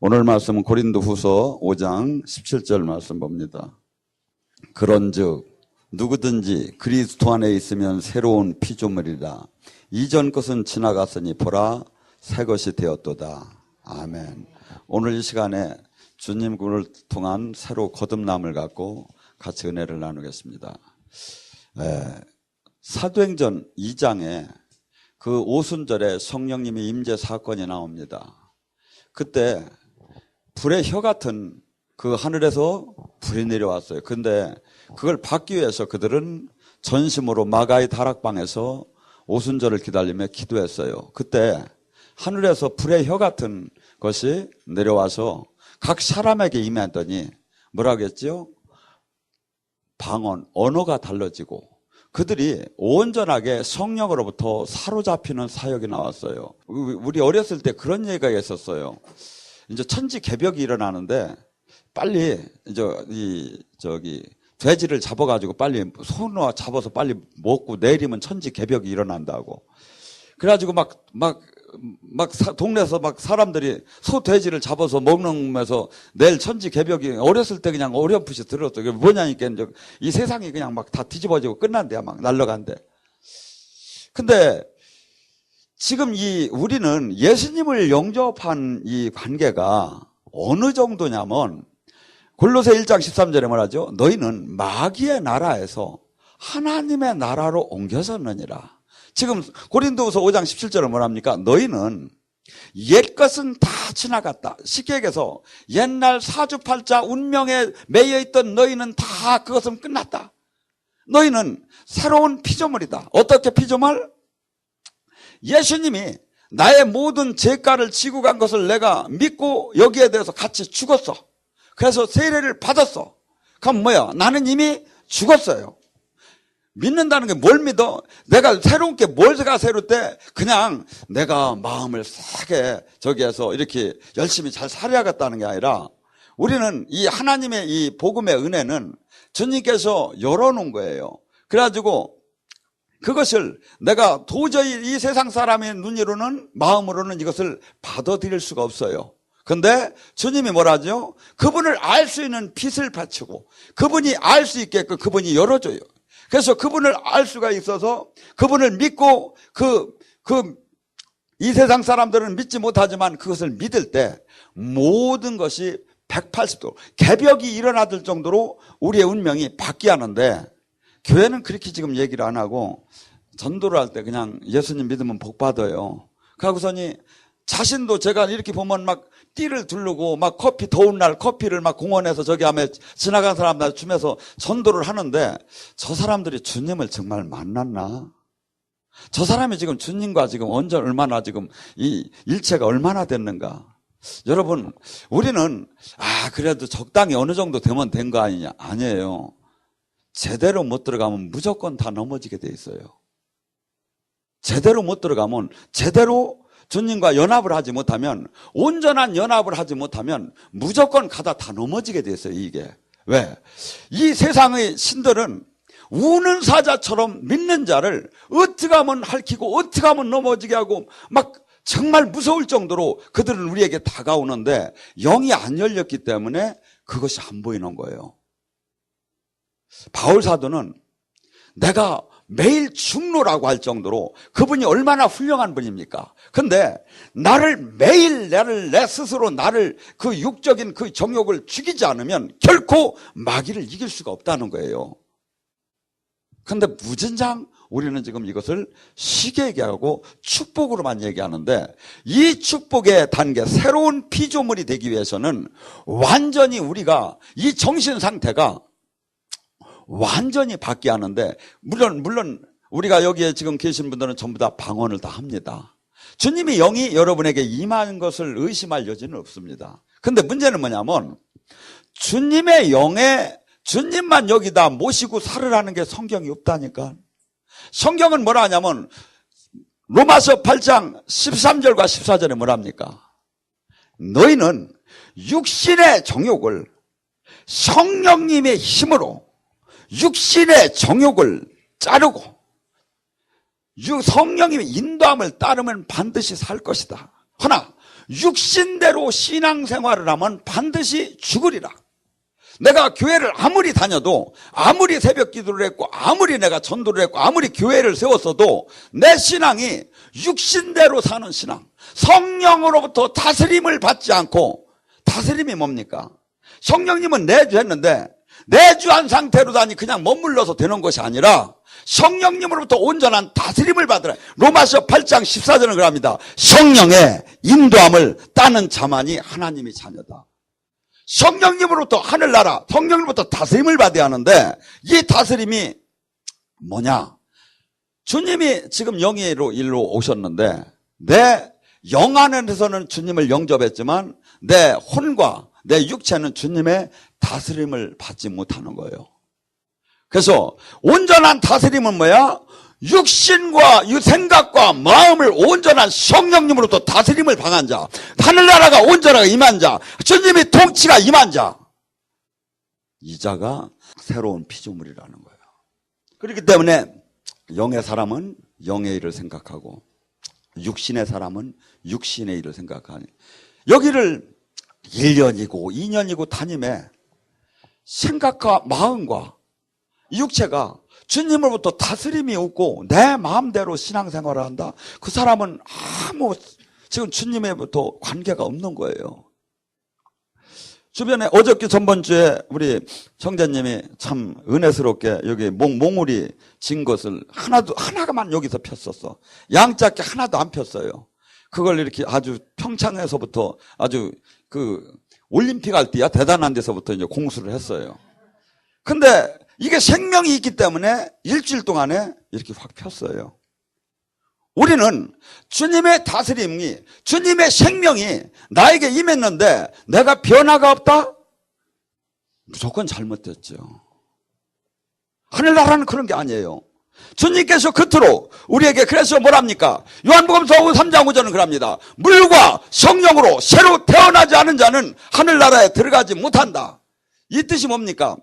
오늘 말씀은 고린도후서 5장 17절 말씀 봅니다. 그런즉 누구든지 그리스도 안에 있으면 새로운 피조물이라. 이전 것은 지나갔으니 보라 새 것이 되었도다. 아멘. 오늘 이 시간에 주님을 통한 새로 거듭남을 갖고 같이 은혜를 나누겠습니다. 사도행전 2장에 그 오순절에 성령님의 임재 사건이 나옵니다. 그때 불의 혀 같은 그 하늘에서 불이 내려왔어요. 근데 그걸 받기 위해서 그들은 전심으로 마가의 다락방에서 오순절을 기다리며 기도했어요. 그때 하늘에서 불의 혀 같은 것이 내려와서 각 사람에게 임했더니 뭐라고 했죠? 방언, 언어가 달라지고 그들이 온전하게 성령으로부터 사로잡히는 사역이 나왔어요. 우리 어렸을 때 그런 얘기가 있었어요. 이제 천지 개벽이 일어나는데 빨리 돼지를 잡아가지고 빨리 손으로 잡아서 빨리 먹고 내리면 천지 개벽이 일어난다고. 그래가지고 동네에서 사람들이 소 돼지를 잡아서 먹으면서 내일 천지 개벽이 어렸을 때 그냥 어렴풋이 들었어요. 그게 뭐냐니까 이 세상이 그냥 다 뒤집어지고 끝난대요. 날아간대. 근데 지금 우리는 예수님을 영접한 이 관계가 어느 정도냐면 골로새 1장 13절에 말하죠. 너희는 마귀의 나라에서 하나님의 나라로 옮겨졌느니라. 지금 고린도후서 5장 17절은 뭐랍니까? 너희는 옛 것은 다 지나갔다. 쉽게 얘기해서 옛날 사주팔자 운명에 매여있던 너희는 다 그것은 끝났다. 너희는 새로운 피조물이다. 어떻게 피조물? 예수님이 나의 모든 죄가를 지고 간 것을 내가 믿고 여기에 대해서 같이 죽었어. 그래서 세례를 받았어. 그럼 뭐야? 나는 이미 죽었어요. 믿는다는 게 뭘 믿어? 내가 새로운 게 뭘가 새롭대? 그냥 내가 마음을 세게 저기에서 이렇게 열심히 잘 살아야겠다는 게 아니라 우리는 이 하나님의 이 복음의 은혜는 주님께서 열어놓은 거예요. 그래가지고 그것을 내가 도저히 이 세상 사람의 눈으로는 마음으로는 이것을 받아들일 수가 없어요. 근데 주님이 뭐라죠? 그분을 알 수 있는 빛을 바치고 그분이 알 수 있게끔 그분이 열어줘요. 그래서 그분을 알 수가 있어서 그분을 믿고 이 세상 사람들은 믿지 못하지만 그것을 믿을 때 모든 것이 180도 개벽이 일어나들 정도로 우리의 운명이 바뀌었는데 교회는 그렇게 지금 얘기를 안 하고 전도를 할 때 그냥 예수님 믿으면 복 받아요. 그러고서니 자신도 제가 이렇게 보면 띠를 두르고 더운 날 커피를 공원에서 저기 하면 지나간 사람들 주면서 전도를 하는데 저 사람들이 주님을 정말 만났나? 저 사람이 지금 주님과 지금 얼마나 지금 이 일체가 얼마나 됐는가? 여러분, 우리는 그래도 적당히 어느 정도 되면 된 거 아니냐? 아니에요. 제대로 못 들어가면 무조건 다 넘어지게 돼 있어요. 제대로 못 들어가면 제대로 주님과 연합을 하지 못하면 온전한 연합을 하지 못하면 무조건 가다 다 넘어지게 돼 있어요. 이게 왜? 이 세상의 신들은 우는 사자처럼 믿는 자를 어떻게 하면 핥히고 어떻게 하면 넘어지게 하고 정말 무서울 정도로 그들은 우리에게 다가오는데 영이 안 열렸기 때문에 그것이 안 보이는 거예요. 바울 사도는 내가 매일 중로라고 할 정도로 그분이 얼마나 훌륭한 분입니까? 근데 매일 내 스스로 그 육적인 그 정욕을 죽이지 않으면 결코 마귀를 이길 수가 없다는 거예요. 근데 무진장 우리는 지금 이것을 쉽게 얘기하고 축복으로만 얘기하는데 이 축복의 단계, 새로운 피조물이 되기 위해서는 완전히 우리가 이 정신 상태가 완전히 바뀌어야 하는데 물론 우리가 여기에 지금 계신 분들은 전부 다 방언을 다 합니다. 주님이 영이 여러분에게 임하는 것을 의심할 여지는 없습니다. 근데 문제는 뭐냐면 주님의 영에 주님만 여기다 모시고 살으라는 게 성경이 없다니까. 성경은 뭐라 하냐면 로마서 8장 13절과 14절에 뭐랍니까? 너희는 육신의 정욕을 성령님의 힘으로 육신의 정욕을 자르고 성령님의 인도함을 따르면 반드시 살 것이다. 허나 육신대로 신앙생활을 하면 반드시 죽으리라. 내가 교회를 아무리 다녀도, 아무리 새벽 기도를 했고, 아무리 내가 전도를 했고, 아무리 교회를 세웠어도 내 신앙이 육신대로 사는 신앙, 성령으로부터 다스림을 받지 않고, 다스림이 뭡니까? 성령님은 내주했는데 내주한 상태로 다니 그냥 머물러서 되는 것이 아니라 성령님으로부터 온전한 다스림을 받으라. 로마서 8장 14절은 그럽니다. 성령의 인도함을 따는 자만이 하나님의 자녀다. 성령님으로부터 하늘나라, 성령님으로부터 다스림을 받아야 하는데, 이 다스림이 뭐냐? 주님이 지금 영예로 일로 오셨는데 내 영 안에서는 주님을 영접했지만 내 혼과 내 육체는 주님의 다스림을 받지 못하는 거예요. 그래서 온전한 다스림은 뭐야? 육신과 생각과 마음을 온전한 성령님으로부터 다스림을 당한 자, 하늘나라가 온전하게 임한 자, 주님의 통치가 임한 자, 이 자가 새로운 피조물이라는 거예요. 그렇기 때문에 영의 사람은 영의 일을 생각하고 육신의 사람은 육신의 일을 생각하니, 여기를 1년이고 2년이고 다님에 생각과 마음과 육체가 주님으로부터 다스림이 없고 내 마음대로 신앙생활을 한다. 그 사람은 아무 지금 주님으로부터 관계가 없는 거예요. 주변에 어저께 전번주에 우리 청자님이 참 은혜스럽게 여기 몽우리 진 것을 하나만 여기서 폈었어. 양짝게 하나도 안 폈어요. 그걸 이렇게 아주 평창에서부터 아주 그 올림픽 할 때야 대단한 데서부터 이제 공수를 했어요. 근데 이게 생명이 있기 때문에 일주일 동안에 이렇게 확 폈어요. 우리는 주님의 다스림이, 주님의 생명이 나에게 임했는데 내가 변화가 없다? 무조건 잘못됐죠. 하늘나라는 그런 게 아니에요. 주님께서 그토록 우리에게, 그래서 뭐랍니까? 요한복음서 3장 5절은 그럽니다. 물과 성령으로 새로 태어나지 않은 자는 하늘나라에 들어가지 못한다. 이 뜻이 뭡니까?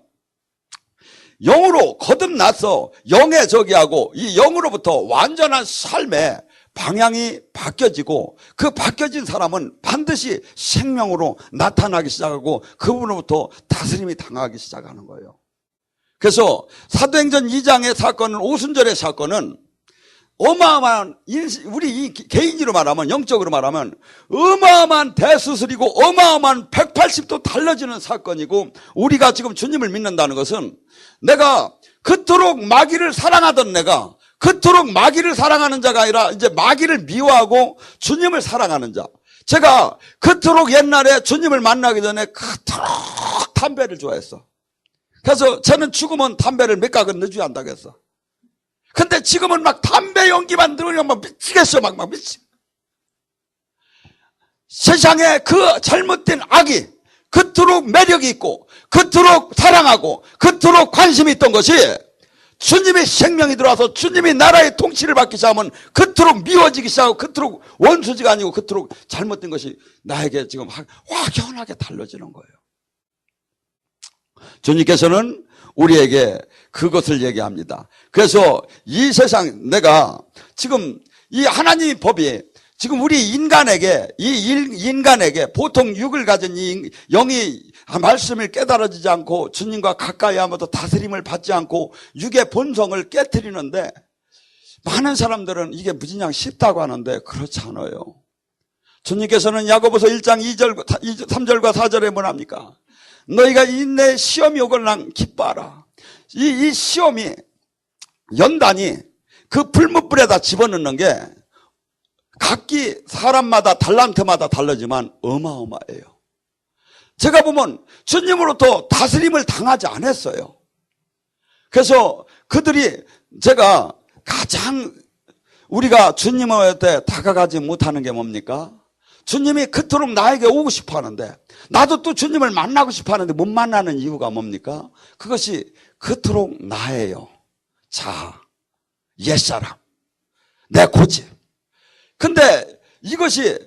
영으로 거듭나서 영의 저기하고 이 영으로부터 완전한 삶의 방향이 바뀌어지고, 그 바뀌어진 사람은 반드시 생명으로 나타나기 시작하고 그분으로부터 다스림이 당하기 시작하는 거예요. 그래서 사도행전 2장의 사건은, 오순절의 사건은 어마어마한, 우리 이 개인으로 말하면, 영적으로 말하면 어마어마한 대수술이고 어마어마한 180도 달라지는 사건이고, 우리가 지금 주님을 믿는다는 것은 내가 그토록 마귀를 사랑하던 내가 그토록 마귀를 사랑하는 자가 아니라 이제 마귀를 미워하고 주님을 사랑하는 자. 제가 그토록 옛날에 주님을 만나기 전에 그토록 담배를 좋아했어. 그래서 저는 죽으면 담배를 몇 가근 넣어줘야 한다고 했어. 근데 지금은 막 담배 연기만 들으면 막 미치겠어. 막 미치. 세상에 그 잘못된 악이 그토록 매력이 있고 그토록 사랑하고 그토록 관심이 있던 것이 주님의 생명이 들어와서 주님의 나라의 통치를 받기 시작하면 그토록 미워지기 시작하고 그토록 원수지가 아니고 그토록 잘못된 것이 나에게 지금 확연하게 달라지는 거예요. 주님께서는 우리에게 그것을 얘기합니다. 그래서 이 세상, 내가 지금 이 하나님의 법이 지금 우리 인간에게, 인간에게 보통 육을 가진 이 영이 말씀을 깨달아지지 않고 주님과 가까이 하면서 다스림을 받지 않고 육의 본성을 깨트리는데, 많은 사람들은 이게 무진장 쉽다고 하는데 그렇지 않아요. 주님께서는 야고보서 1장 3절과 4절에 뭐랍니까? 너희가 인내의 시험이 오거나 기뻐하라. 이 시험이, 연단이 그 풀무불에다 집어넣는 게 각기 사람마다 달란트마다 다르지만 어마어마해요. 제가 보면 주님으로부터 다스림을 당하지 않았어요. 그래서 그들이, 제가 가장 우리가 주님한테 다가가지 못하는 게 뭡니까? 주님이 그토록 나에게 오고 싶어 하는데, 나도 또 주님을 만나고 싶어 하는데 못 만나는 이유가 뭡니까? 그것이 그토록 나예요. 자, 옛사람, 내 고집. 근데 이것이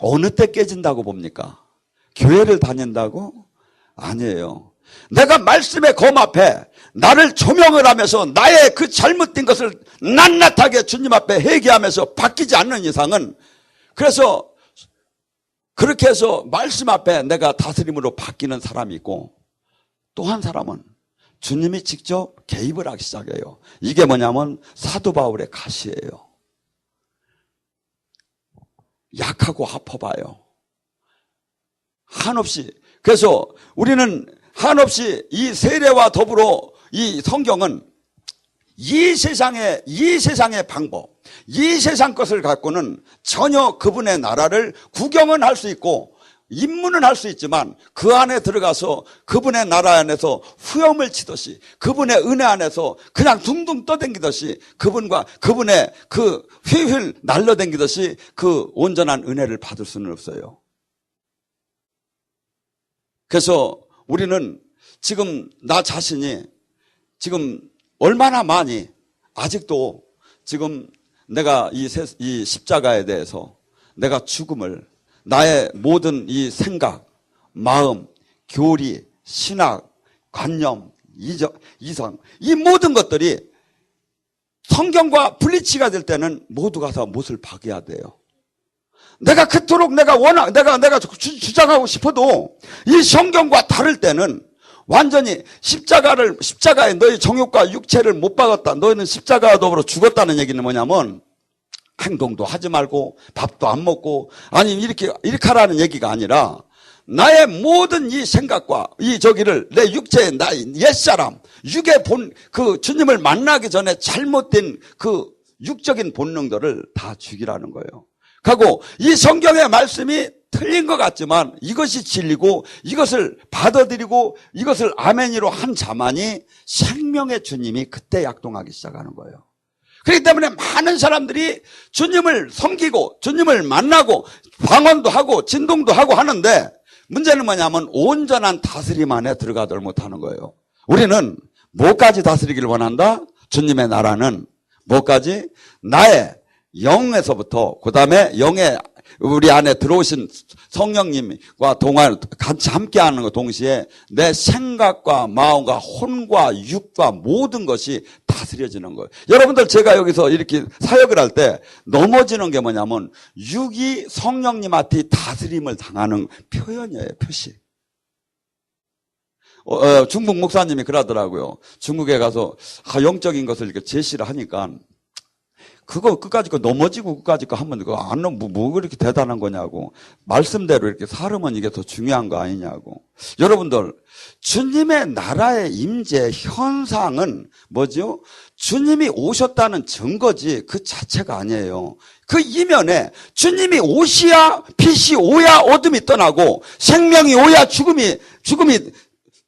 어느 때 깨진다고 봅니까? 교회를 다닌다고? 아니에요. 내가 말씀의 검 앞에 나를 조명을 하면서 나의 그 잘못된 것을 낱낱하게 주님 앞에 회개하면서 바뀌지 않는 이상은, 그래서 그렇게 해서 말씀 앞에 내가 다스림으로 바뀌는 사람이 있고, 또 한 사람은 주님이 직접 개입을 하기 시작해요. 이게 뭐냐면 사도 바울의 가시예요. 약하고 아파봐요. 한없이. 그래서 우리는 한없이 이 세례와 더불어 이 성경은 이 세상의 방법, 이 세상 것을 갖고는 전혀 그분의 나라를 구경은 할 수 있고 입문은 할 수 있지만 그 안에 들어가서 그분의 나라 안에서 후염을 치듯이 그분의 은혜 안에서 그냥 둥둥 떠댕기듯이 그분과 그분의 그 휘휘 날려댕기듯이 그 온전한 은혜를 받을 수는 없어요. 그래서 우리는 지금 나 자신이 지금 얼마나 많이 아직도 지금 내가 이 십자가에 대해서 내가 죽음을 나의 모든 이 생각, 마음, 교리, 신학, 관념, 이상 이 모든 것들이 성경과 분리치가 될 때는 모두가 다 못을 박여야 돼요. 내가 그토록 내가 주장하고 싶어도 이 성경과 다를 때는 완전히 십자가에 너희 정욕과 육체를 못 박았다. 너희는 십자가와 더불어 죽었다는 얘기는 뭐냐면 행동도 하지 말고 밥도 안 먹고 아니 이렇게 하라는 얘기가 아니라 나의 모든 이 생각과 내 육체의 나의 옛사람, 육의 그 주님을 만나기 전에 잘못된 그 육적인 본능들을 다 죽이라는 거예요. 하고 이 성경의 말씀이 틀린 것 같지만 이것이 진리고 이것을 받아들이고 이것을 아멘이로 한 자만이 생명의 주님이 그때 약동하기 시작하는 거예요. 그렇기 때문에 많은 사람들이 주님을 섬기고 주님을 만나고 방언도 하고 진동도 하고 하는데 문제는 뭐냐면 온전한 다스림 안에 들어가들 못하는 거예요. 우리는 뭐까지 다스리기를 원한다? 주님의 나라는 뭐까지? 나의 영에서부터 그 다음에 영의 우리 안에 들어오신 성령님과 같이 함께하는 것 동시에 내 생각과 마음과 혼과 육과 모든 것이 다스려지는 거예요. 여러분들 제가 여기서 이렇게 사역을 할 때 넘어지는 게 뭐냐면 육이 성령님한테 다스림을 당하는 표현이에요. 표시. 중국 목사님이 그러더라고요. 중국에 가서 영적인 것을 이렇게 제시를 하니까 그거 끝까지 거 넘어지고 끝까지 거 하면 그거 안 뭐 그렇게 대단한 거냐고. 말씀대로 이렇게 살으면 이게 더 중요한 거 아니냐고. 여러분들 주님의 나라의 임재 현상은 뭐죠? 주님이 오셨다는 증거지 그 자체가 아니에요. 그 이면에 주님이 오시야 빛이 오야 어둠이 떠나고 생명이 오야 죽음이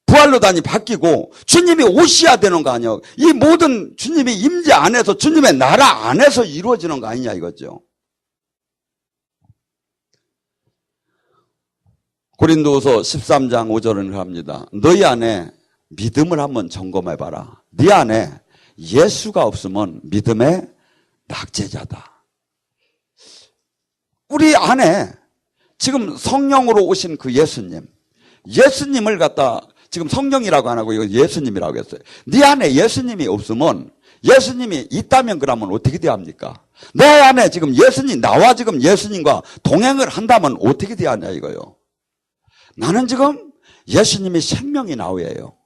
부활로 다니 바뀌고 주님이 오셔야 되는 거 아니에요. 이 모든 주님이 임재 안에서 주님의 나라 안에서 이루어지는 거 아니냐 이거죠. 고린도후서 13장 5절은 합니다. 너희 안에 믿음을 한번 점검해봐라. 네 안에 예수가 없으면 믿음의 낙제자다. 우리 안에 지금 성령으로 오신 그 예수님을 갖다 지금 성령이라고 안 하고 이거 예수님이라고 했어요. 네 안에 예수님이 없으면 예수님이 있다면 그러면 어떻게 돼야 합니까? 내 안에 지금 나와 지금 예수님과 동행을 한다면 어떻게 돼야 하냐 이거요. 나는 지금 예수님이 생명이 나오예요.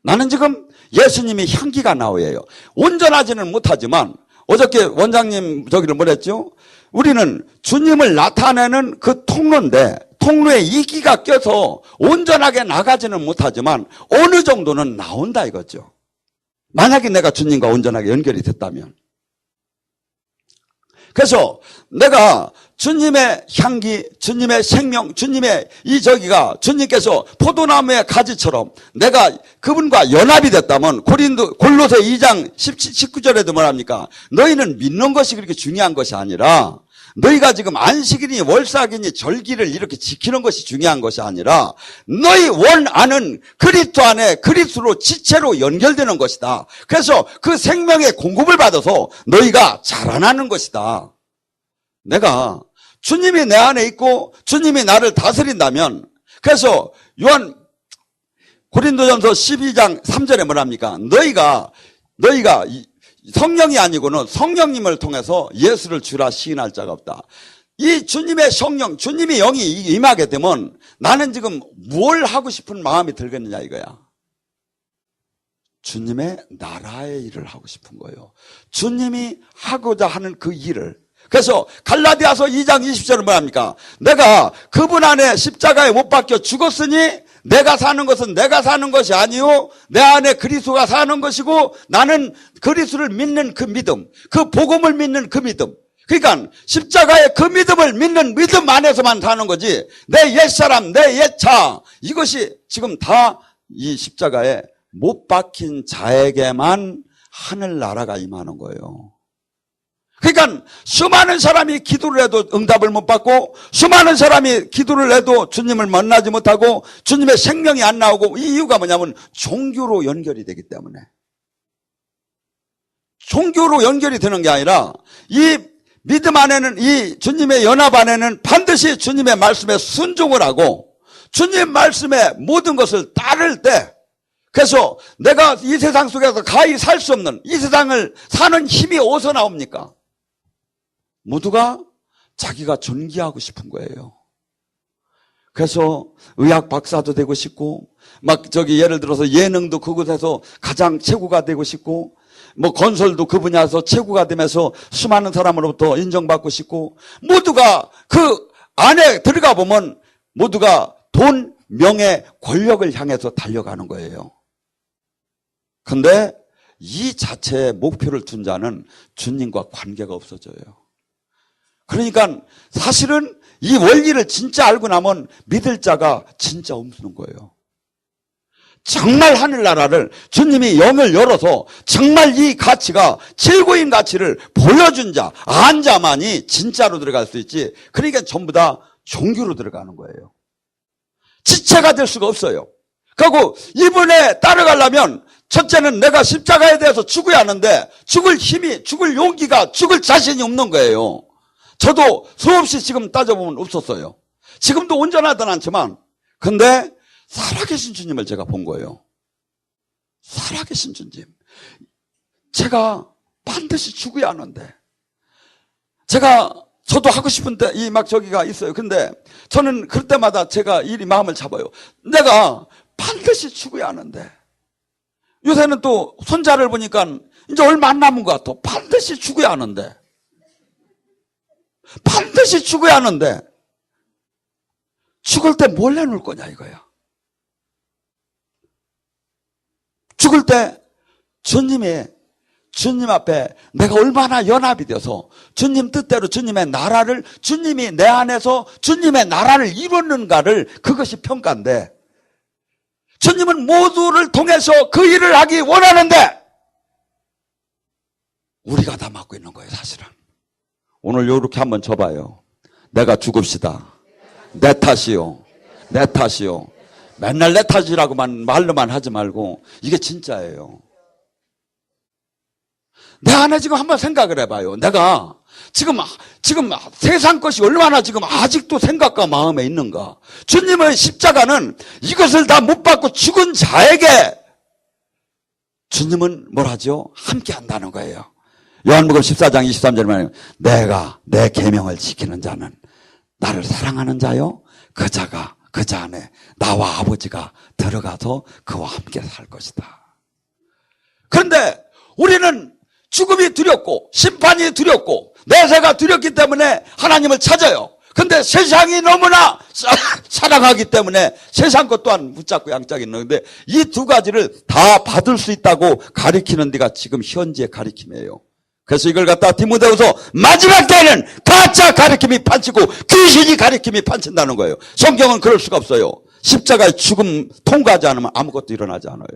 나는 지금 예수님이 향기가 나오예요. 온전하지는 못하지만 어저께 원장님 저기를 뭐랬죠? 우리는 주님을 나타내는 그 통로인데 통로에 이기가 껴서 온전하게 나가지는 못하지만 어느 정도는 나온다 이거죠. 만약에 내가 주님과 온전하게 연결이 됐다면. 그래서 내가 주님의 향기, 주님의 생명, 주님의 주님께서 포도나무의 가지처럼 내가 그분과 연합이 됐다면 골로새 2장 19절에도 뭐랍니까? 너희는 믿는 것이 그렇게 중요한 것이 아니라 너희가 지금 안식일이니 월삭이니 절기를 이렇게 지키는 것이 중요한 것이 아니라 너희 원안은 그리스도 안에 그리스도로 지체로 연결되는 것이다. 그래서 그 생명의 공급을 받아서 너희가 자라나는 것이다. 내가 주님이 내 안에 있고 주님이 나를 다스린다면 그래서 고린도전서 12장 3절에 뭐랍니까? 너희가 성령이 아니고는 성령님을 통해서 예수를 주라 시인할 자가 없다. 이 주님의 성령, 주님의 영이 임하게 되면 나는 지금 뭘 하고 싶은 마음이 들겠느냐 이거야. 주님의 나라의 일을 하고 싶은 거예요. 주님이 하고자 하는 그 일을. 그래서 갈라디아서 2장 20절은 뭐합니까? 내가 그분 안에 십자가에 못 박혀 죽었으니 내가 사는 것은 내가 사는 것이 아니요 내 안에 그리스도가 사는 것이고 나는 그리스도를 믿는 그 믿음, 그 복음을 믿는 그 믿음. 그러니까 십자가의 그 믿음을 믿는 믿음 안에서만 사는 거지 내 옛사람, 내 옛차 이것이 지금 다 이 십자가에 못 박힌 자에게만 하늘나라가 임하는 거예요. 그러니까 수많은 사람이 기도를 해도 응답을 못 받고 수많은 사람이 기도를 해도 주님을 만나지 못하고 주님의 생명이 안 나오고 이 이유가 뭐냐면 종교로 연결이 되기 때문에. 종교로 연결이 되는 게 아니라 이 믿음 안에는 이 주님의 연합 안에는 반드시 주님의 말씀에 순종을 하고 주님 말씀에 모든 것을 따를 때 그래서 내가 이 세상 속에서 가히 살 수 없는 이 세상을 사는 힘이 어디서 나옵니까? 모두가 자기가 존귀하고 싶은 거예요. 그래서 의학 박사도 되고 싶고 막 예를 들어서 예능도 그곳에서 가장 최고가 되고 싶고 뭐 건설도 그 분야에서 최고가 되면서 수많은 사람으로부터 인정받고 싶고 모두가 그 안에 들어가 보면 모두가 돈, 명예, 권력을 향해서 달려가는 거예요. 근데 이 자체의 목표를 둔 자는 주님과 관계가 없어져요. 그러니까 사실은 이 원리를 진짜 알고 나면 믿을 자가 진짜 없는 거예요. 정말 하늘나라를 주님이 영을 열어서 정말 이 가치가 최고인 가치를 보여준 자, 안 자만이 진짜로 들어갈 수 있지. 그러니까 전부 다 종교로 들어가는 거예요. 지체가 될 수가 없어요. 그리고 이분에 따라가려면 첫째는 내가 십자가에 대해서 죽어야 하는데 죽을 힘이, 죽을 용기가, 죽을 자신이 없는 거예요. 저도 수없이 지금 따져보면 없었어요. 지금도 온전하진 않지만 근데 살아계신 주님을 제가 본 거예요. 살아계신 주님. 제가 반드시 죽어야 하는데 저도 하고 싶은데 이 막 저기가 있어요. 근데 저는 그럴 때마다 제가 이 마음을 잡아요. 내가 반드시 죽어야 하는데 요새는 또 손자를 보니까 이제 얼마 안 남은 것 같아. 반드시 죽어야 하는데 반드시 죽어야 하는데 죽을 때 뭘 내놓을 거냐 이거야. 죽을 때 주님 앞에 내가 얼마나 연합이 돼서 주님 뜻대로 주님의 나라를 주님이 내 안에서 주님의 나라를 이루는가를 그것이 평가인데 주님은 모두를 통해서 그 일을 하기 원하는데 우리가 다 맡고 있는 거예요 사실은. 오늘 이렇게 한번 줘봐요. 내가 죽읍시다. 내 탓이요. 내 탓이요. 맨날 내 탓이라고만 말로만 하지 말고 이게 진짜예요. 내 안에 지금 한번 생각을 해봐요. 내가 지금 세상 것이 얼마나 지금 아직도 생각과 마음에 있는가. 주님의 십자가는 이것을 다 못 받고 죽은 자에게 주님은 뭘 하죠? 함께 한다는 거예요. 요한복음 14장 23절에 말하면 내가 내 계명을 지키는 자는 나를 사랑하는 자요 그 자가 그 자 안에 나와 아버지가 들어가서 그와 함께 살 것이다. 그런데 우리는 죽음이 두렵고 심판이 두렵고 내세가 두렵기 때문에 하나님을 찾아요. 근데 세상이 너무나 사랑하기 때문에 세상 것 또한 붙잡고 양짝 있는데 이 두 가지를 다 받을 수 있다고 가리키는 데가 지금 현재 가리킴이에요. 그래서 이걸 갖다 디모데후서 마지막 때에는 가짜 가리킴이 판치고 귀신이 가리킴이 판친다는 거예요. 성경은 그럴 수가 없어요. 십자가의 죽음 통과하지 않으면 아무것도 일어나지 않아요.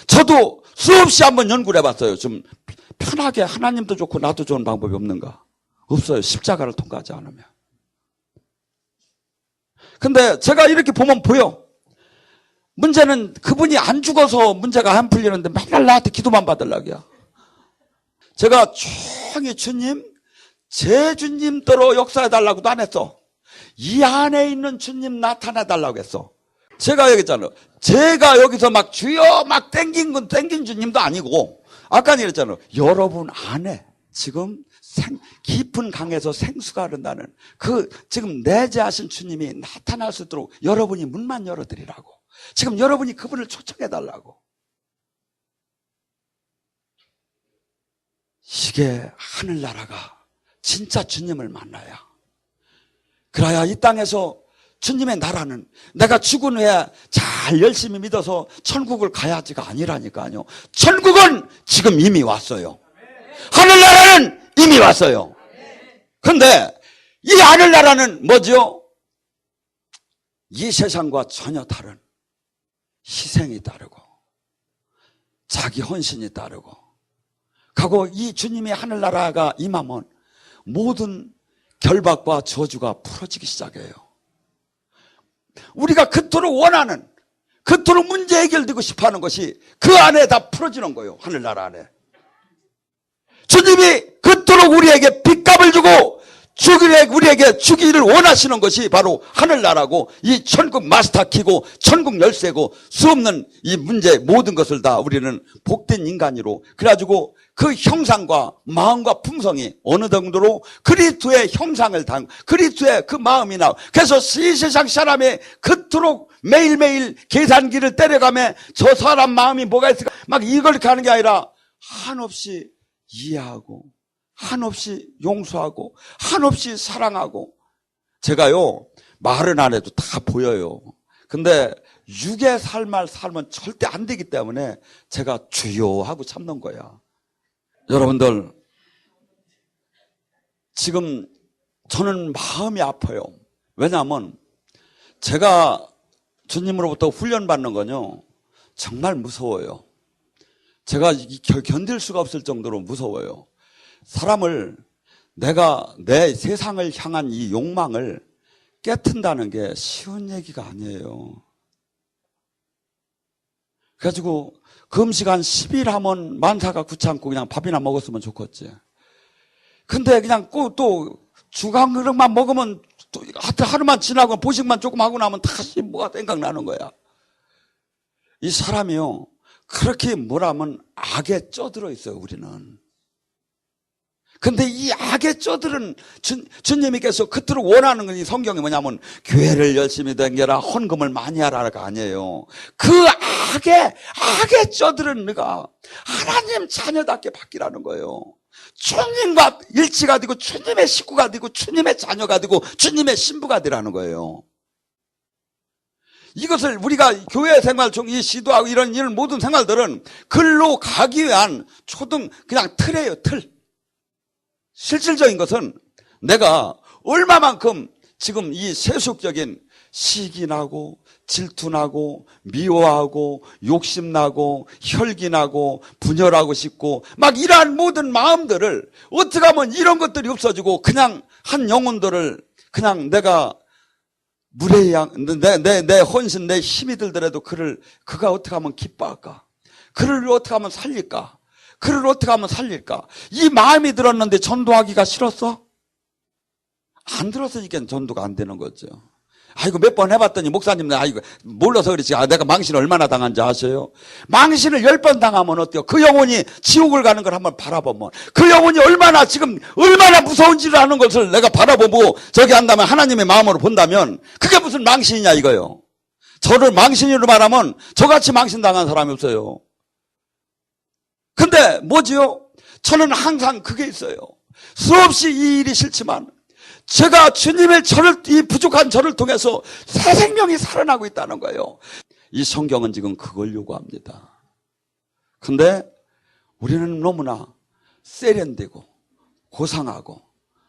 저도 수없이 한번 연구를 해봤어요. 좀 편하게 하나님도 좋고 나도 좋은 방법이 없는가? 없어요. 십자가를 통과하지 않으면. 근데 제가 이렇게 보면 보여. 문제는 그분이 안 죽어서 문제가 안 풀리는데 맨날 나한테 기도만 받으려고요. 제가 조용히 주님, 제 주님대로 역사해달라고도 안 했어. 이 안에 있는 주님 나타내달라고 했어. 제가 얘기했잖아요. 제가 여기서 막 주여 막 땡긴 주님도 아니고 아까 얘기했잖아요. 여러분 안에 지금 깊은 강에서 생수가 흐른다는 그 지금 내재하신 주님이 나타날 수 있도록 여러분이 문만 열어드리라고. 지금 여러분이 그분을 초청해달라고. 이게 하늘나라가 진짜 주님을 만나야, 그래야 이 땅에서 주님의 나라는 내가 죽은 후에 잘 열심히 믿어서 천국을 가야지가 아니라니까요. 천국은 지금 이미 왔어요. 하늘나라는 이미 왔어요. 그런데 이 하늘나라는 뭐죠? 이 세상과 전혀 다른 희생이 따르고 자기 헌신이 따르고 가고, 이 주님의 하늘나라가 임하면 모든 결박과 저주가 풀어지기 시작해요. 우리가 그토록 원하는, 그토록 문제 해결되고 싶어하는 것이 그 안에 다 풀어지는 거예요. 하늘나라 안에. 주님이 그토록 우리에게 빚값을 주고 우리에게 주기를 원하시는 것이 바로 하늘나라고, 이 천국 마스터키고 천국 열쇠고, 수없는 이 문제 모든 것을 다 우리는 복된 인간으로, 그래가지고 그 형상과 마음과 품성이 어느 정도로 그리스도의 형상을 당, 그리스도의 그 마음이 나와. 그래서 이 세상 사람이 그토록 매일매일 계산기를 때려가며 저 사람 마음이 뭐가 있을까 막 이걸 이렇게 하는 게 아니라 한없이 이해하고, 한없이 용서하고, 한없이 사랑하고. 제가요, 말은 안 해도 다 보여요. 근데 육의 삶을 살면 절대 안 되기 때문에 제가 주요 하고 참는 거야. 여러분들, 지금 저는 마음이 아파요. 왜냐하면 제가 주님으로부터 훈련받는 건요, 정말 무서워요. 제가 견딜 수가 없을 정도로 무서워요. 사람을, 내가 내 세상을 향한 이 욕망을 깨튼다는 게 쉬운 얘기가 아니에요. 그래가지고 금식 한 10일 하면 만사가 귀찮고 그냥 밥이나 먹었으면 좋겠지. 근데 그냥 또 주간 그릇만 먹으면 또 하루만 지나고 보식만 조금 하고 나면 다시 뭐가 생각나는 거야. 이 사람이요, 그렇게 뭐라면 악에 쪄들어 있어요, 우리는. 근데 이 악에 쪄들은 주님께서 그토록 원하는 건 이 성경이 뭐냐면 교회를 열심히 다녀라, 헌금을 많이 하라가 아니에요. 그 악에 쪄들은 네가 하나님 자녀답게 바뀌라는 거예요. 주님과 일치가 되고 주님의 식구가 되고 주님의 자녀가 되고 주님의 신부가 되라는 거예요. 이것을 우리가 교회 생활 중 이 시도하고 이런 모든 생활들은 글로 가기 위한 그냥 틀이에요, 틀. 실질적인 것은 내가 얼마만큼 지금 이 세속적인 시기나고 질투나고 미워하고 욕심나고 혈기나고 분열하고 싶고 막 이러한 모든 마음들을 어떻게 하면 이런 것들이 없어지고 그냥 한 영혼들을 그냥 내가 무례양 내 헌신 내 힘이 들더라도 그가 어떻게 하면 기뻐할까? 그를 어떻게 하면 살릴까? 그를 어떻게 하면 살릴까? 이 마음이 들었는데 전도하기가 싫었어? 안 들었으니까 전도가 안 되는 거죠. 아이고 몇 번 해봤더니 목사님 아이고 몰라서 그렇지. 내가 망신을 얼마나 당한지 아세요? 망신을 10번 당하면 어때요? 그 영혼이 지옥을 가는 걸 한번 바라보면 그 영혼이 얼마나 무서운지를 아는 것을 내가 바라보고 저기 한다면 하나님의 마음으로 본다면 그게 무슨 망신이냐 이거요. 저를 망신으로 말하면 저같이 망신 당한 사람이 없어요. 근데 뭐지요? 저는 항상 그게 있어요. 수없이 이 일이 싫지만 제가 주님의 이 부족한 저를 통해서 새 생명이 살아나고 있다는 거예요. 이 성경은 지금 그걸 요구합니다. 근데 우리는 너무나 세련되고 고상하고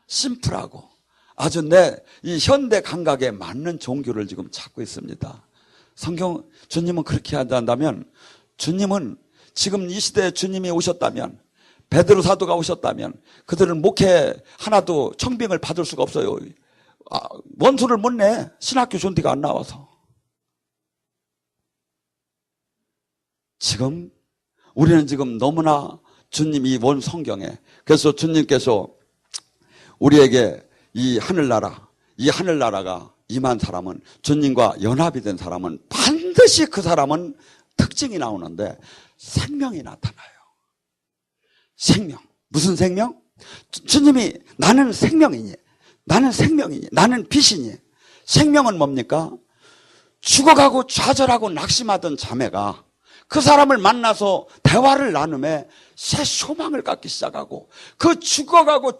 심플하고 아주 이 현대 감각에 맞는 종교를 지금 찾고 있습니다. 주님은 그렇게 한다면, 주님은 지금 이 시대에 주님이 오셨다면, 베드로 사도가 오셨다면 그들은 목회 하나도 청빙을 받을 수가 없어요. 원수를 못 내. 신학교 존대가 안 나와서. 우리는 지금 너무나 주님 이 원 성경에, 그래서 주님께서 우리에게 이 하늘나라가 임한 사람은, 주님과 연합이 된 사람은 반드시 그 사람은 특징이 나오는데 생명이 나타나요. 생명. 무슨 생명? 주님이 나는 생명이니, 나는 생명이니, 나는 빛이니. 생명은 뭡니까? 죽어가고 좌절하고 낙심하던 자매가 그 사람을 만나서 대화를 나눔에 새 소망을 갖기 시작하고, 그 죽어가고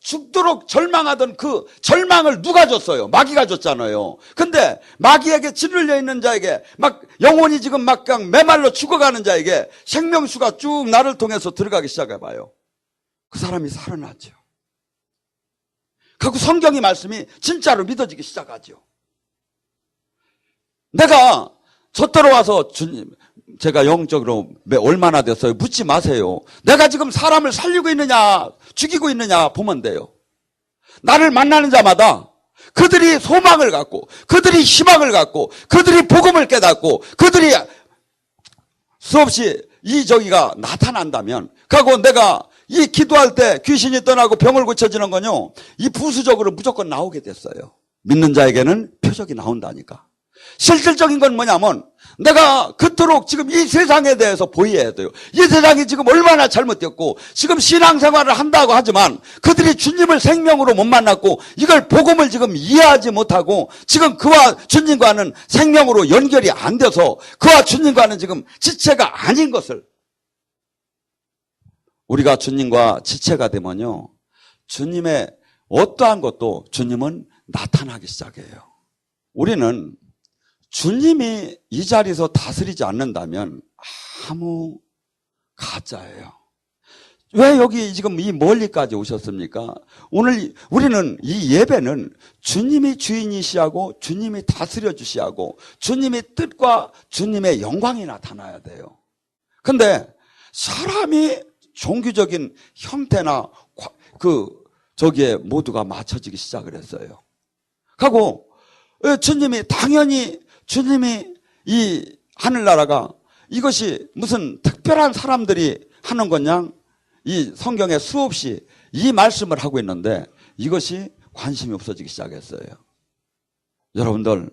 죽도록 절망하던 그 절망을 누가 줬어요? 마귀가 줬잖아요. 근데 마귀에게 짓눌려 있는 자에게, 막 영혼이 지금 막 그냥 메말라 죽어가는 자에게 생명수가 쭉 나를 통해서 들어가기 시작해봐요. 그 사람이 살아나죠. 그리고 성경의 말씀이 진짜로 믿어지기 시작하죠. 내가 저 들어와서 주님, 제가 영적으로 얼마나 됐어요? 묻지 마세요. 내가 지금 사람을 살리고 있느냐, 죽이고 있느냐 보면 돼요. 나를 만나는 자마다 그들이 소망을 갖고, 그들이 희망을 갖고, 그들이 복음을 깨닫고, 그들이 수없이 이 저기가 나타난다면, 그리고 내가 이 기도할 때 귀신이 떠나고 병을 고쳐지는 건요, 이 부수적으로 무조건 나오게 됐어요. 믿는 자에게는 표적이 나온다니까. 실질적인 건 뭐냐면, 내가 그토록 지금 이 세상에 대해서 보여야 돼요. 이 세상이 지금 얼마나 잘못됐고, 지금 신앙생활을 한다고 하지만 그들이 주님을 생명으로 못 만났고, 이걸 복음을 지금 이해하지 못하고, 지금 그와 주님과는 생명으로 연결이 안 돼서 그와 주님과는 지금 지체가 아닌 것을, 우리가 주님과 지체가 되면요, 주님의 어떠한 것도 주님은 나타나기 시작해요. 우리는 주님이 이 자리에서 다스리지 않는다면 아무 가짜예요. 왜 여기 지금 이 멀리까지 오셨습니까? 오늘 우리는 이 예배는 주님이 주인이시하고 주님이 다스려 주시하고 주님의 뜻과 주님의 영광이 나타나야 돼요. 근데 사람이 종교적인 형태나 저기에 모두가 맞춰지기 시작을 했어요. 하고 주님이 당연히 주님이 이 하늘나라가 이것이 무슨 특별한 사람들이 하는 거냐? 이 성경에 수없이 이 말씀을 하고 있는데 이것이 관심이 없어지기 시작했어요. 여러분들,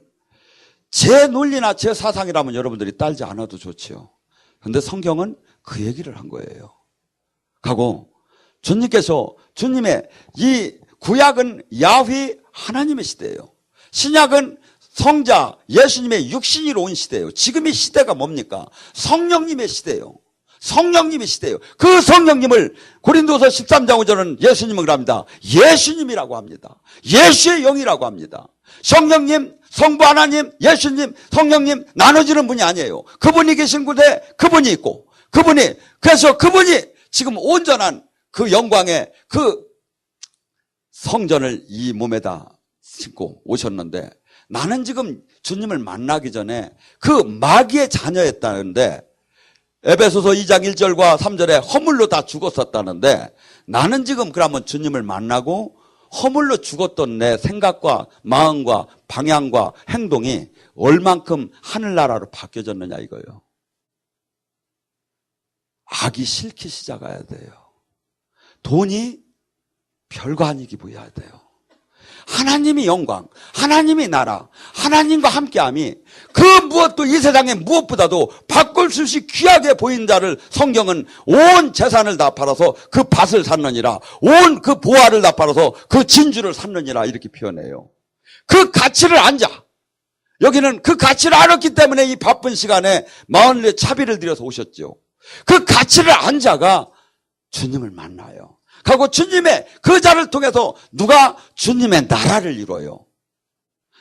제 논리나 제 사상이라면 여러분들이 딸지 않아도 좋지요. 그런데 성경은 그 얘기를 한 거예요. 하고 주님께서, 주님의 이 구약은 야훼 하나님의 시대예요. 신약은 성자 예수님의 육신으로 온 시대예요. 지금의 시대가 뭡니까? 성령님의 시대예요. 성령님의 시대예요. 그 성령님을 고린도서 13장 5절은 예수님을 합니다. 예수님이라고 합니다. 예수의 영이라고 합니다. 성령님, 성부 하나님, 예수님, 성령님 나눠지는 분이 아니에요. 그분이 계신 곳에 그분이 있고, 그래서 그분이 지금 온전한 그 영광의 그 성전을 이 몸에다 신고 오셨는데, 나는 지금 주님을 만나기 전에 그 마귀의 자녀였다는데, 에베소서 2장 1절과 3절에 허물로 다 죽었었다는데, 나는 지금 그러면 주님을 만나고 허물로 죽었던 내 생각과 마음과 방향과 행동이 얼만큼 하늘나라로 바뀌어졌느냐 이거예요. 악이 싫기 시작해야 돼요. 돈이 별거 아니게 보여야 돼요. 하나님이 영광, 하나님이 나라, 하나님과 함께함이 그 무엇도 이 세상에 무엇보다도 바꿀 수 없이 귀하게 보인 자를 성경은 온 재산을 다 팔아서 그 밭을 샀느니라, 온 그 보화를 다 팔아서 그 진주를 샀느니라 이렇게 표현해요. 그 가치를 안자. 여기는 그 가치를 알았기 때문에 이 바쁜 시간에 마흔의 차비를 들여서 오셨죠. 그 가치를 안 자가 주님을 만나요. 그리고 주님의 그 자를 통해서 누가 주님의 나라를 이루어요.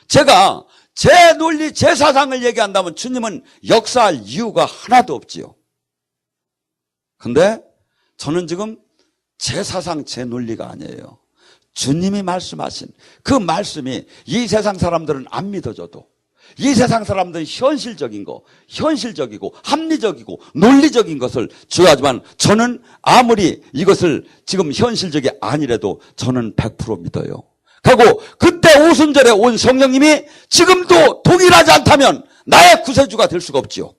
제가 제 논리, 제 사상을 얘기한다면 주님은 역사할 이유가 하나도 없지요. 근데 저는 지금 제 사상, 제 논리가 아니에요. 주님이 말씀하신 그 말씀이 이 세상 사람들은 안 믿어져도, 이 세상 사람들은 현실적이고 합리적이고 논리적인 것을 주하지만, 저는 아무리 이것을 지금 현실적이 아니라도 저는 100% 믿어요. 그리고 그때 오순절에 온 성령님이 지금도 동일하지 않다면 나의 구세주가 될 수가 없지요.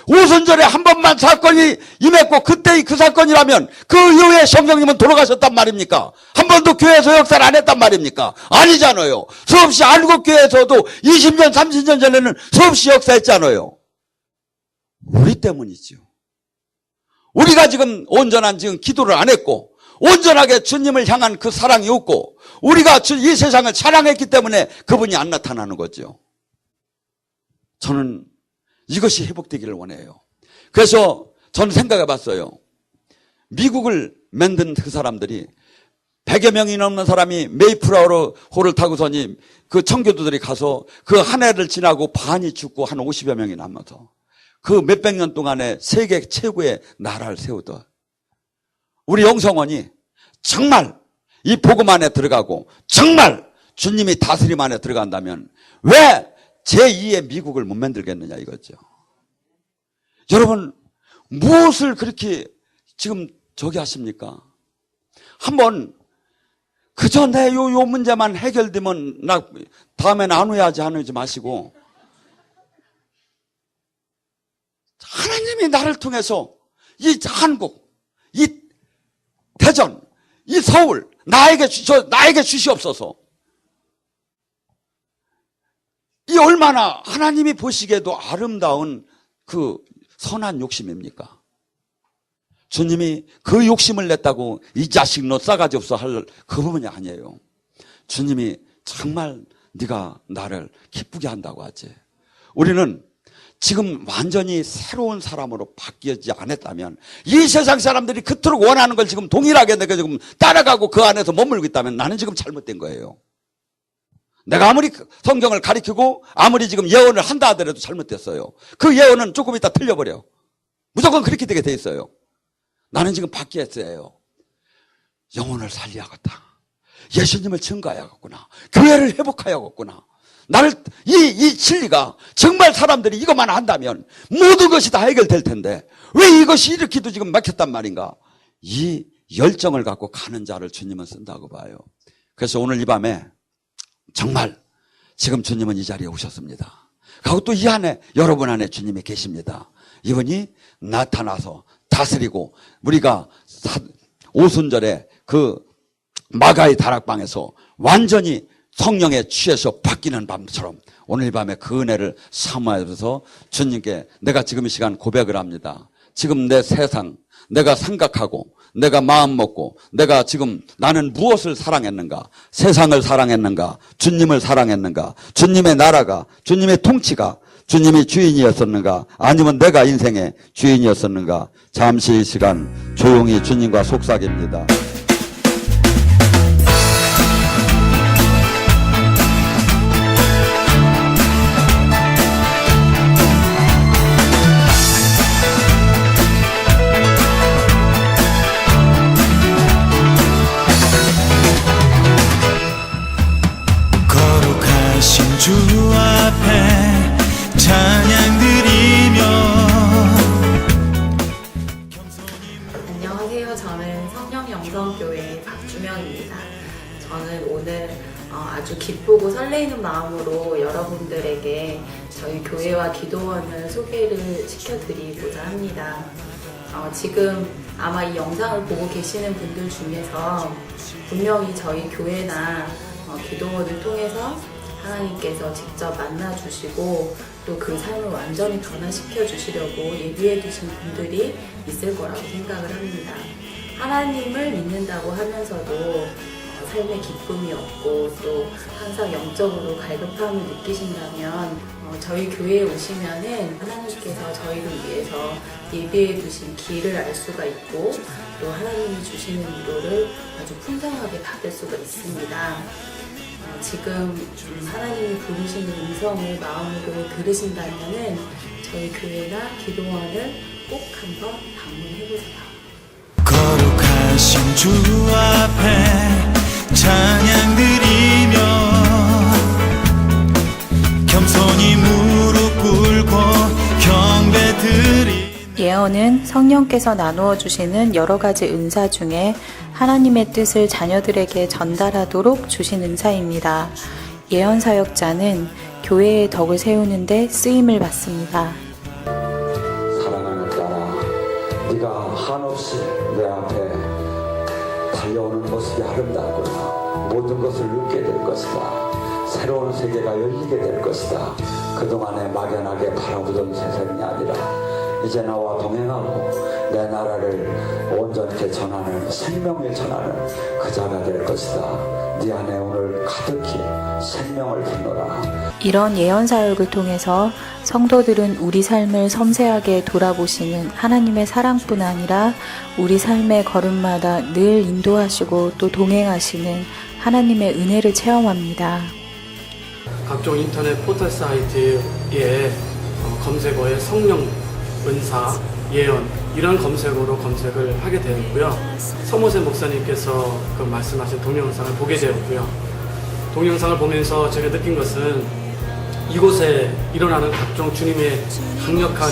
오순절에 한 번만 사건이 임했고 그때의 그 사건이라면 그 이후에 성령님은 돌아가셨단 말입니까? 한 번도 교회에서 역사를 안 했단 말입니까? 아니잖아요. 수없이 안국교회에서도 20년 30년 전에는 수없이 역사했잖아요. 우리 때문이죠. 우리가 지금 온전한 지금 기도를 안 했고, 온전하게 주님을 향한 그 사랑이 없고 우리가 이 세상을 사랑했기 때문에 그분이 안 나타나는 거죠. 저는 이것이 회복되기를 원해요. 그래서 저는 생각해 봤어요. 미국을 만든 그 사람들이 100여 명이 넘는 사람이 메이플라워 홀을 타고서니 그 청교도들이 가서 그 한 해를 지나고 반이 죽고 한 50여 명이 남아서 그 몇백 년 동안에 세계 최고의 나라를 세우던 우리 영성원이 정말 이 복음 안에 들어가고 정말 주님이 다스림 안에 들어간다면 왜 제2의 미국을 못 만들겠느냐 이거죠. 여러분 무엇을 그렇게 지금 저기 하십니까? 한번 그저 내 요 문제만 해결되면 나 다음에는 안 후회하지 않으지 마시고 하나님이 나를 통해서 이 한국, 이 대전, 이 서울 나에게 주시옵소서. 이 얼마나 하나님이 보시기에도 아름다운 그 선한 욕심입니까? 주님이 그 욕심을 냈다고 이 자식 너 싸가지 없어 할 그 부분이 아니에요. 주님이 정말 네가 나를 기쁘게 한다고 하지. 우리는 지금 완전히 새로운 사람으로 바뀌지 않았다면 이 세상 사람들이 그토록 원하는 걸 지금 동일하게 내가 지금 따라가고 그 안에서 머물고 있다면 나는 지금 잘못된 거예요. 내가 아무리 성경을 가리키고 아무리 지금 예언을 한다 하더라도 잘못됐어요. 그 예언은 조금 있다 틀려버려. 무조건 그렇게 되게 돼 있어요. 나는 지금 바뀌었어야 해요. 영혼을 살려야겠다. 예수님을 증거해야겠구나. 교회를 회복해야겠구나. 나를 이 진리가 정말 사람들이 이것만 한다면 모든 것이 다 해결될 텐데 왜 이것이 이렇게도 지금 막혔단 말인가? 이 열정을 갖고 가는 자를 주님은 쓴다고 봐요. 그래서 오늘 이 밤에 정말 지금 주님은 이 자리에 오셨습니다. 그리고 또 이 안에 여러분 안에 주님이 계십니다. 이분이 나타나서 다스리고 우리가 오순절에 그 마가의 다락방에서 완전히 성령에 취해서 바뀌는 밤처럼 오늘 밤에 그 은혜를 사모하면서 주님께 내가 지금 이 시간 고백을 합니다. 지금 내 세상, 내가 생각하고 내가 마음 먹고 내가 지금 나는 무엇을 사랑했는가? 세상을 사랑했는가? 주님을 사랑했는가? 주님의 나라가, 주님의 통치가 주님이 주인이었었는가? 아니면 내가 인생의 주인이었었는가? 잠시 이 시간 조용히 주님과 속삭입니다. 거룩하신 주 앞에 찬양 드리며. 안녕하세요. 저는 성령영성교회 박주명입니다. 저는 오늘 아주 기쁘고 설레이는 마음으로 여러분들에게 저희 교회와 기도원을 소개를 시켜드리고자 합니다. 지금 아마 이 영상을 보고 계시는 분들 중에서 분명히 저희 교회나 기도원을 통해서 하나님께서 직접 만나주시고 또 그 삶을 완전히 변화시켜 주시려고 예비해 두신 분들이 있을 거라고 생각을 합니다. 하나님을 믿는다고 하면서도 삶의 기쁨이 없고 또 항상 영적으로 갈급함을 느끼신다면 저희 교회에 오시면은 하나님께서 저희를 위해서 예비해 두신 길을 알 수가 있고 또 하나님이 주시는 위로를 아주 풍성하게 받을 수가 있습니다. 지금 하나님이 부르시는 음성을 마음으로 들으신다면은 저희 교회나 기도원을 꼭 한번 방문해보세요. 거룩하신 주 앞에 찬양 드리며 겸손히 무릎 꿇고 경배 드리. 예언은 성령께서 나누어 주시는 여러 가지 은사 중에 하나님의 뜻을 자녀들에게 전달하도록 주신 은사입니다. 예언 사역자는 교회의 덕을 세우는 데 쓰임을 받습니다. 사랑하는 딸아, 네가 한없이 내 앞에 달려오는 모습이 아름답구나. 모든 것을 얻게 될 것이다. 새로운 세계가 열리게 될 것이다. 그동안에 막연하게 바라보던 세상이 아니라 이제 나와 동행하고 내 나라를 온전케 전하는 생명을 전하는 그 자가 될 것이다. 네 안에 오늘 가득히 생명을 붓노라. 이런 예언 사역을 통해서 성도들은 우리 삶을 섬세하게 돌아보시는 하나님의 사랑뿐 아니라 우리 삶의 걸음마다 늘 인도하시고 또 동행하시는 하나님의 은혜를 체험합니다. 각종 인터넷 포털 사이트에 검색어에 성령, 은사, 예언 이런 검색어로 검색을 하게 되었고요. 서모세 목사님께서 그 말씀하신 동영상을 보게 되었고요. 동영상을 보면서 제가 느낀 것은 이곳에 일어나는 각종 주님의 강력한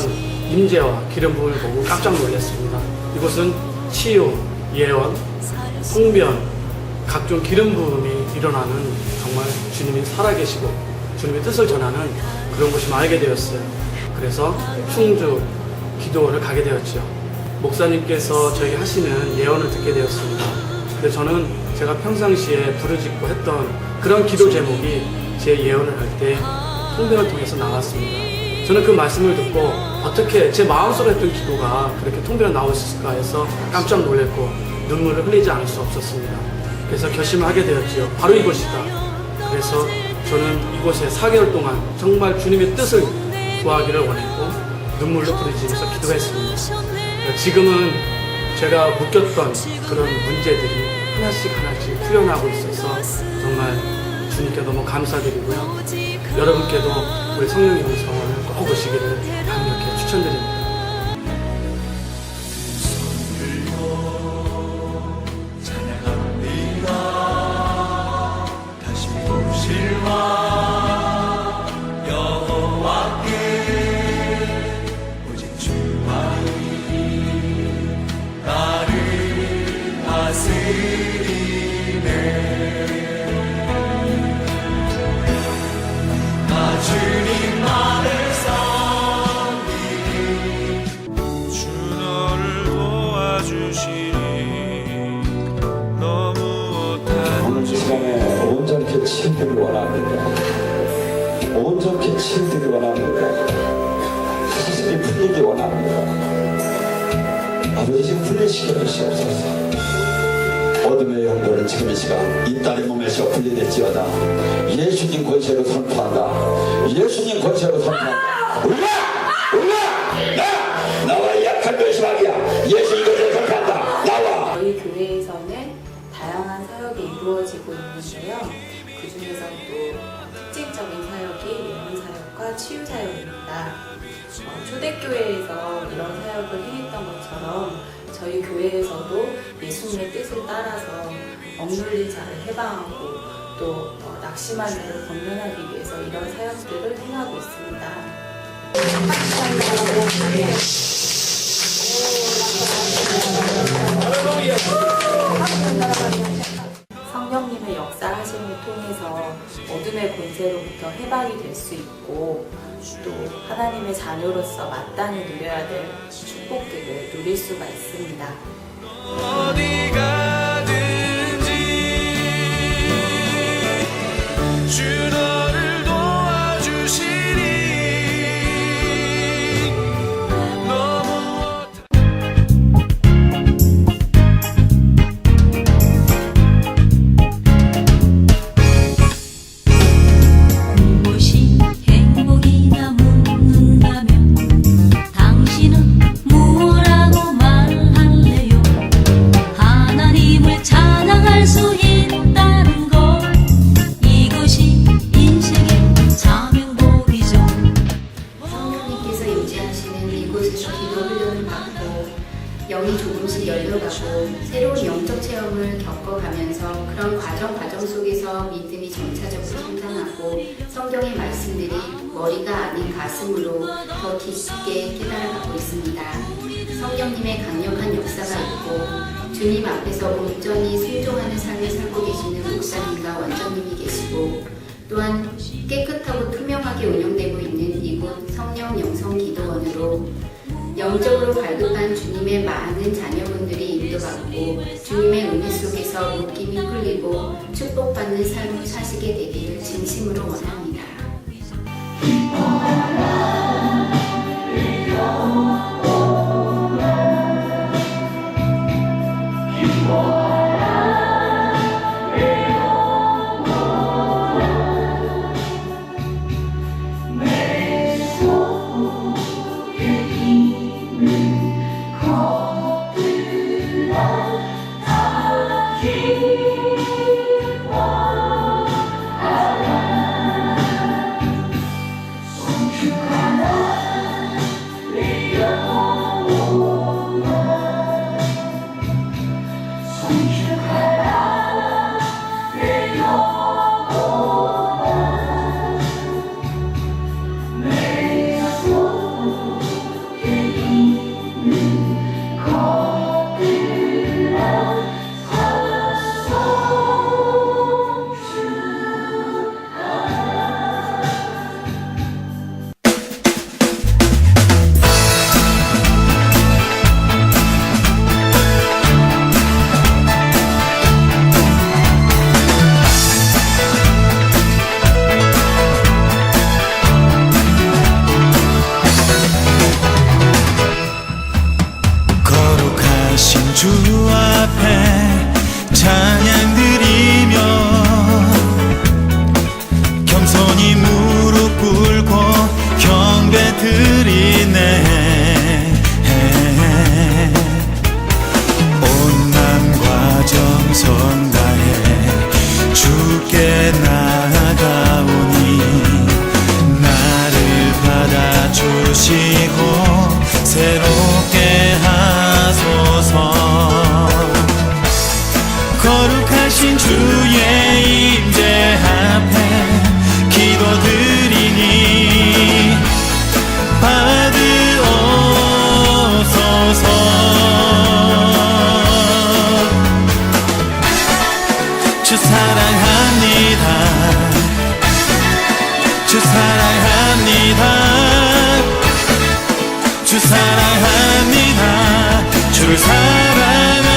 임재와 기름 부음을 보고 깜짝 놀랐습니다. 이곳은 치유, 예언, 성변, 각종 기름 부음이 일어나는 정말 주님이 살아계시고 주님의 뜻을 전하는 그런 곳이 알게 되었어요. 그래서 충주 기도원을 가게 되었죠. 목사님께서 저에게 하시는 예언을 듣게 되었습니다. 근데 저는 제가 평상시에 부르짖고 했던 그런 기도 제목이 제 예언을 할 때 통변을 통해서 나왔습니다. 저는 그 말씀을 듣고 어떻게 제 마음속에 했던 기도가 그렇게 통변에 나왔을까 해서 깜짝 놀랐고 눈물을 흘리지 않을 수 없었습니다. 그래서 결심을 하게 되었지요. 바로 이곳이다. 그래서 저는 이곳에 4개월 동안 정말 주님의 뜻을 구하기를 원했고 눈물로 부르짖으면서 기도했습니다. 지금은 제가 묶였던 그런 문제들이 하나씩 풀려나고 있어서 정말 주님께 너무 감사드리고요. 여러분께도 우리 성령의 음성을 꼭 오시기를 강력히 추천드립니다. 오늘 시간에 온전히 치유되기 원합니다. 온전히 치유되기 원합니다. 사실이 풀리기 원합니다. 아버지 풀리시켜 주시옵소서. 어둠의 영도는 지금 이 시간 이 딸의 몸에서 분리될지어다. 예수님 권세로 선포한다. 예수님 권세로 선포한다. 나와 약한 결심하기야. 예수님 권세로 선포한다. 나와. 저희 교회에서는 다양한 사역이 이루어지고 있는데요. 그 중에서도 특징적인 사역이 예언 사역과 치유 사역입니다. 초대교회에서 이런 사역을 행했던 것처럼 저희 교회에서도 예수님의 뜻을 따라서 억눌린 자를 해방하고 또 낙심한 자를 건면하기 위해서 이런 사역들을 행하고 있습니다. 성령님의 역사하심을 통해서 어둠의 권세로부터 해방이 될 수 있고 또 하나님의 자녀로서 마땅히 누려야 될 축복들을 누릴 수가 있습니다. 어디 가든지 주 너를 도와주시니 너무 무엇이 행복이냐 묻는다면 당신은 무엇라고 말할래요? 하나님을 찬양할 수 있다는 것 이것이 인생의 자명복이죠. 성령님께서 임재하시는 이곳에서 기도 훈련을 받고 영이 조금씩 열려가고 새로운 영적 체험을 겪어가면서 그런 과정 속에서 믿음이 점차적으로 성장하고 성경의 말씀들이 머리가 아닌 가슴으로 더 깊게 깨달아가고 있습니다. 성령님의 강력한 역사가 있고 주님 앞에서 온전히 순종하는 삶을 살고 계시는 목사님과 원장님이 계시고 또한 깨끗하고 투명하게 운영되고 있는 이곳 성령 영성 기도원으로 영적으로 발급한 주님의 많은 자녀분들이 인도받고 주님의 은혜 속에서 묶임이 풀리고 축복받는 삶을 사시게 되기를 진심으로 원합니다. 주 사랑합니다. 주 사랑합니다. 주를 사랑합니다.